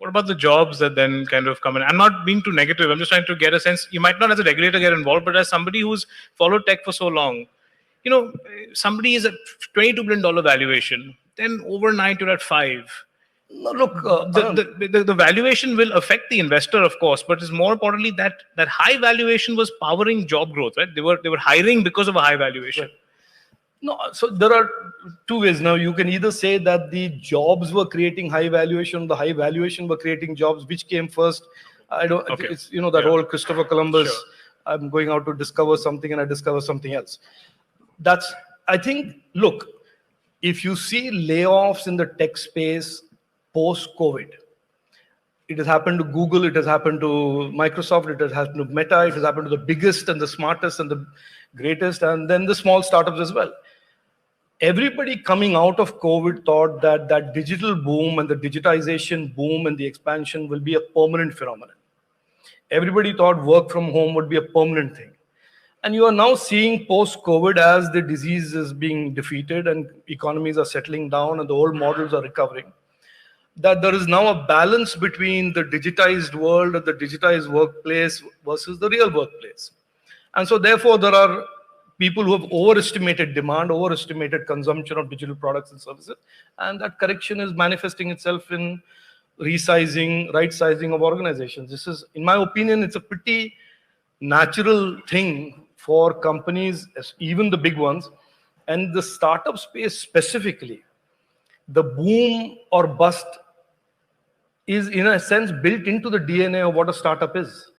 what about the jobs that then kind of come in? I'm not being too negative. I'm just trying to get a sense. You might not as a regulator get involved, but as somebody who's followed tech for so long, somebody is at $22 billion valuation, then overnight you're at 5. No, look, The valuation will affect the investor, of course, but it's more importantly that high valuation was powering job growth, right? They were hiring because of a high valuation. Right. No, so there are two ways now. You can either say that the jobs were creating high valuation, the high valuation were creating jobs. Which came first? I don't. Okay. It's that whole Christopher Columbus. Sure. I'm going out to discover something, and I discover something else. I think. Look, if you see layoffs in the tech space post-COVID, it has happened to Google, it has happened to Microsoft, it has happened to Meta, it has happened to the biggest and the smartest and the greatest, and then the small startups as well. Everybody coming out of COVID thought that that digital boom and the digitization boom and the expansion will be a permanent phenomenon. Everybody thought work from home would be a permanent thing. And you are now seeing post-COVID, as the disease is being defeated and economies are settling down and the old models are recovering, that there is now a balance between the digitized world and the digitized workplace versus the real workplace. And so therefore, there are people who have overestimated demand, overestimated consumption of digital products and services, and that correction is manifesting itself in resizing, right-sizing of organizations. This is, in my opinion, it's a pretty natural thing for companies, even the big ones, and the startup space specifically. The boom or bust is, in a sense, built into the DNA of what a startup is.